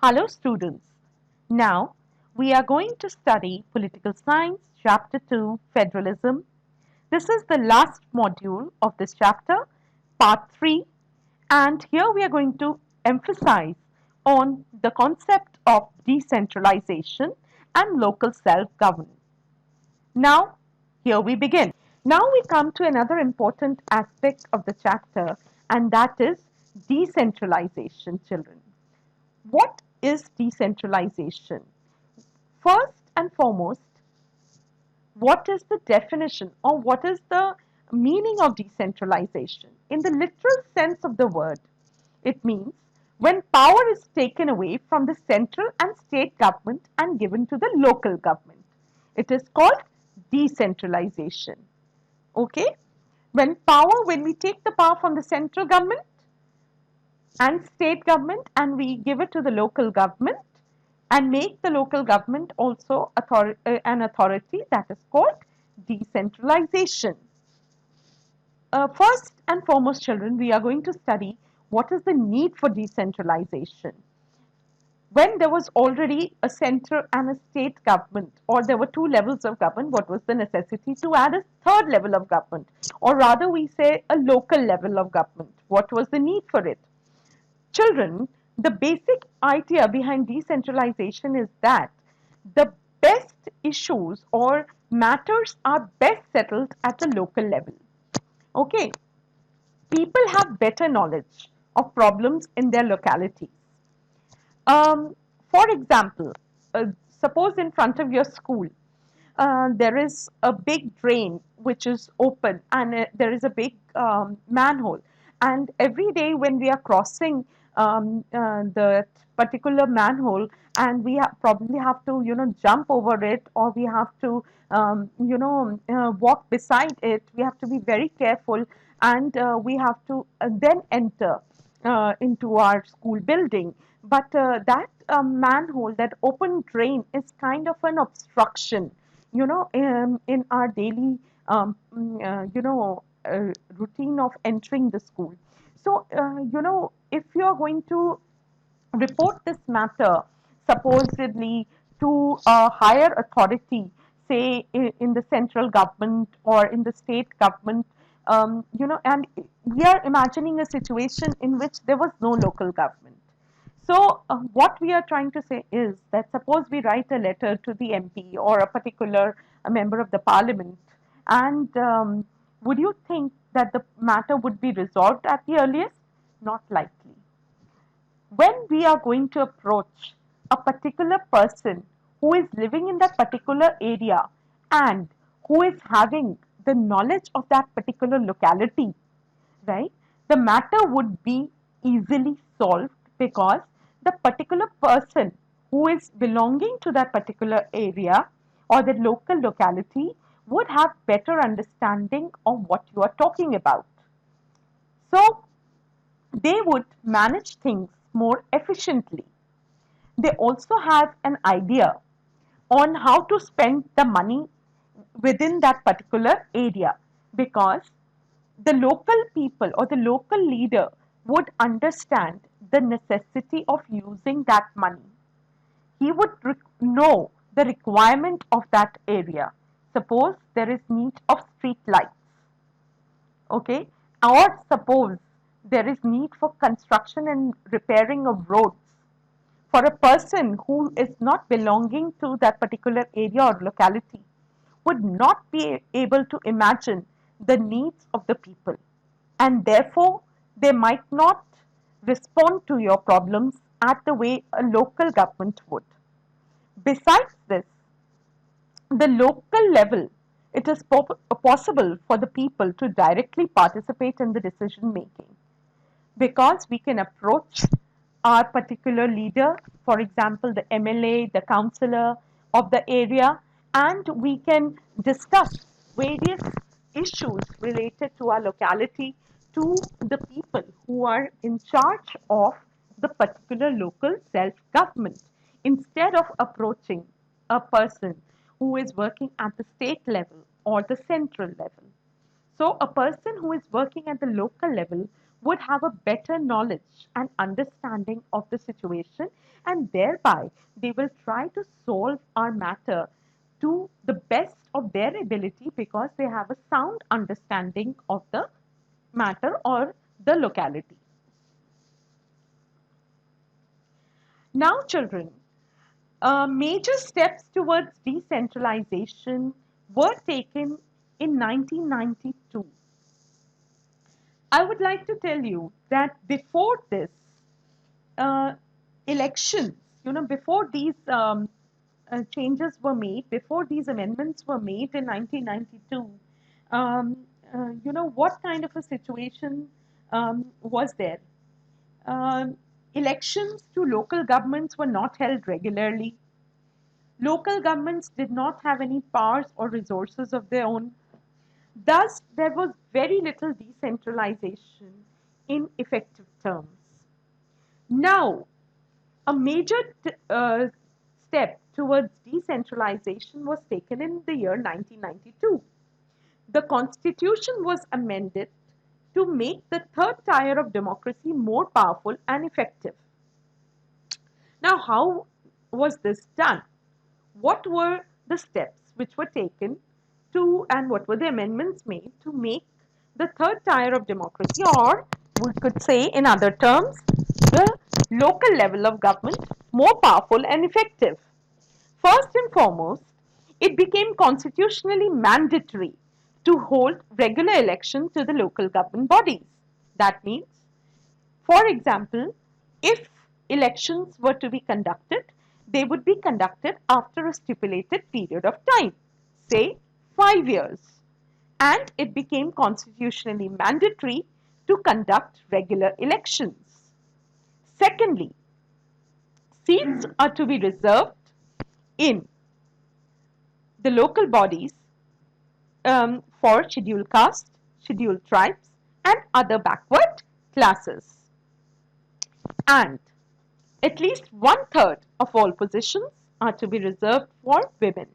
Hello students. Now we are going to study Political Science Chapter 2 Federalism. This is the last module of this chapter, part 3, and here we are going to emphasize on the concept of decentralization and local self-government. Now here we begin. Now we come to another important aspect of the chapter, and that is decentralization, children. What is decentralization? First and foremost, what is the definition or what is the meaning of decentralization? In the literal sense of the word, it means when power is taken away from the central and state government and given to the local government. It is called decentralization. Okay? When we take the power from the central government and state government and we give it to the local government and make the local government also an authority, that is called decentralization. First and foremost, children, we are going to study what is the need for decentralization. When there was already a central and a state government, or there were two levels of government, what was the necessity to add a third level of government? Or rather, we say a local level of government. What was the need for it? Children, the basic idea behind decentralization is that the best issues or matters are best settled at the local level. Okay, people have better knowledge of problems in their localities. Um, for example, suppose in front of your school, there is a big drain which is open and there is a big manhole. And every day when we are crossing the particular manhole and we probably have to, jump over it, or we have to, walk beside it, we have to be very careful, and we have to then enter into our school building. But that manhole, that open drain, is kind of an obstruction, in our daily, routine of entering the school. So, if you're going to report this matter supposedly to a higher authority, say in the central government or in the state government, and we are imagining a situation in which there was no local government. So, what we are trying to say is that suppose we write a letter to the MP or a particular member of the parliament, and would you think that the matter would be resolved at the earliest? Not likely. When we are going to approach a particular person who is living in that particular area and who is having the knowledge of that particular locality, right, the matter would be easily solved because the particular person who is belonging to that particular area or the local locality would have better understanding of what you are talking about. So they would manage things more efficiently. They also have an idea on how to spend the money within that particular area, because the local people or the local leader would understand the necessity of using that money. He would know the requirement of that area. Suppose there is need of street lights, okay, or suppose there is need for construction and repairing of roads. For a person who is not belonging to that particular area or locality, would not be able to imagine the needs of the people, and therefore they might not respond to your problems at the way a local government would. Besides this, the local level, it is possible for the people to directly participate in the decision making, because we can approach our particular leader, for example, the MLA, the councillor of the area, and we can discuss various issues related to our locality to the people who are in charge of the particular local self-government, instead of approaching a person who is working at the state level or the central level. So a person who is working at the local level would have a better knowledge and understanding of the situation, and thereby they will try to solve our matter to the best of their ability because they have a sound understanding of the matter or the locality. Now, children, major steps towards decentralization were taken in 1992. I would like to tell you that before this, uh, elections, before these changes were made, before these amendments were made in 1992, um, what kind of a situation was there? Um, Elections to local governments were not held regularly. Local governments did not have any powers or resources of their own. Thus, there was very little decentralization in effective terms. Now, a major step towards decentralization was taken in the year 1992. The constitution was amended to make the third tier of democracy more powerful and effective. Now, how was this done? What were the steps which were taken to, and what were the amendments made to make the third tier of democracy, or we could say in other terms, the local level of government, more powerful and effective? First and foremost, it became constitutionally mandatory to hold regular elections to the local government bodies. That means, for example, if elections were to be conducted, they would be conducted after a stipulated period of time, say 5 years, and it became constitutionally mandatory to conduct regular elections. Secondly, seats are to be reserved in the local bodies for scheduled caste, scheduled tribes, and other backward classes. And at least 1/3 of all positions are to be reserved for women.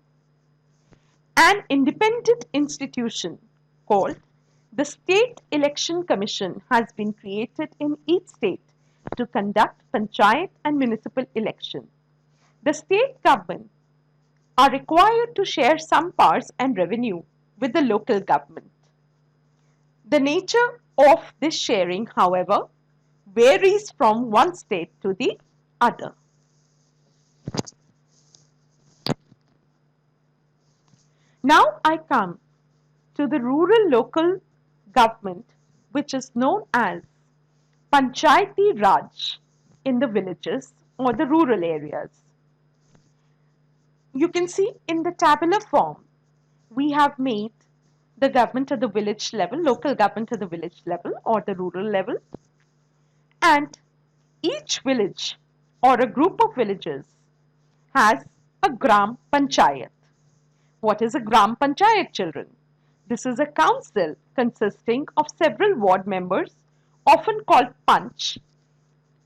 An independent institution called the State Election Commission has been created in each state to conduct panchayat and municipal elections. The state government are required to share some powers and revenue with the local government. The nature of this sharing, however, varies from one state to the other. Now I come to the rural local government, which is known as Panchayati Raj in the villages or the rural areas. You can see in the tabular form, we have made the government at the village level, local government at the village level or the rural level, and each village or a group of villages has a Gram Panchayat. What is a Gram Panchayat, children? This is a council consisting of several ward members, often called Panch,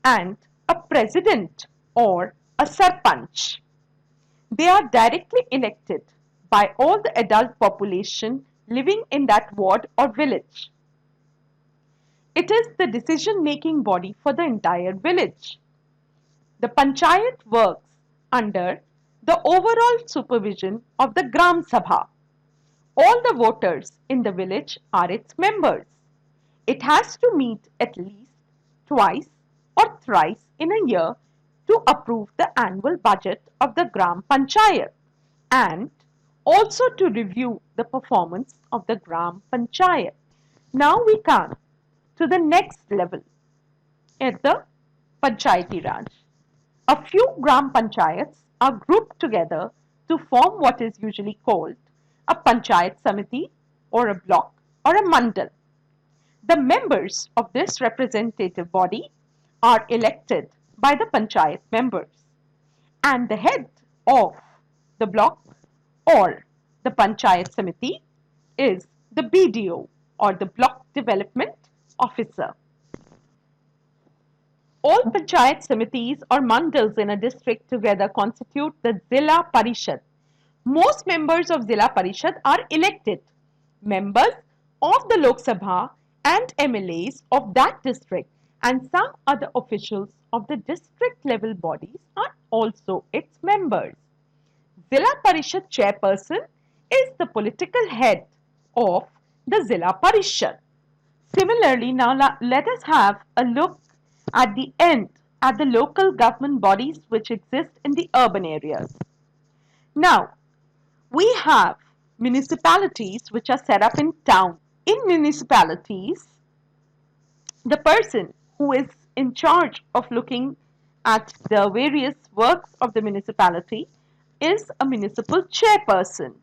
and a president or a Sarpanch. They are directly elected by all the adult population living in that ward or village. It is the decision-making body for the entire village. The Panchayat works under the overall supervision of the Gram Sabha. All the voters in the village are its members. It has to meet at least twice or thrice in a year to approve the annual budget of the Gram Panchayat and also to review the performance of the Gram Panchayat. Now we come to the next level at the Panchayati Raj. A few Gram Panchayats are grouped together to form what is usually called a Panchayat Samiti or a block or a mandal. The members of this representative body are elected by the Panchayat members, and the head of the block or the Panchayat Samiti is the BDO or the Block Development Officer. All Panchayat Samitis or mandals in a district together constitute the Zilla Parishad. Most members of Zilla Parishad are elected members of the Lok Sabha and MLAs of that district and some other officials of the district level bodies are also its members. Zilla Parishad chairperson is the political head of the Zilla Parishad. Similarly, now let us have a look at the end at the local government bodies which exist in the urban areas. Now, we have municipalities which are set up in town. In municipalities, the person who is in charge of looking at the various works of the municipality is a municipal chairperson.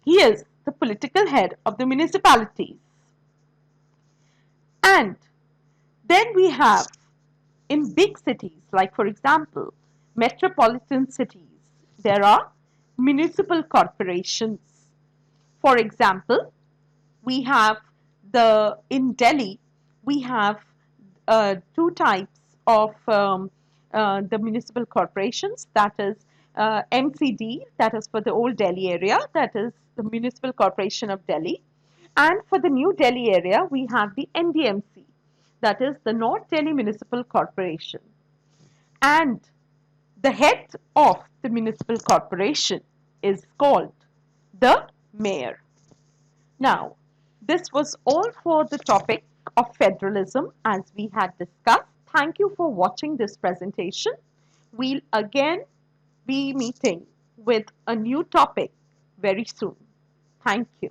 He is the political head of the municipalities. And then we have in big cities, like for example, metropolitan cities, there are municipal corporations. For example, we have in Delhi, we have two types of the municipal corporations, that is MCD, that is for the old Delhi area, that is the Municipal Corporation of Delhi. And for the new Delhi area, we have the NDMC, that is the North Delhi Municipal Corporation. And the head of the municipal corporation is called the mayor. Now, this was all for the topic of federalism as we had discussed. Thank you for watching this presentation. We'll again be meeting with a new topic very soon. Thank you.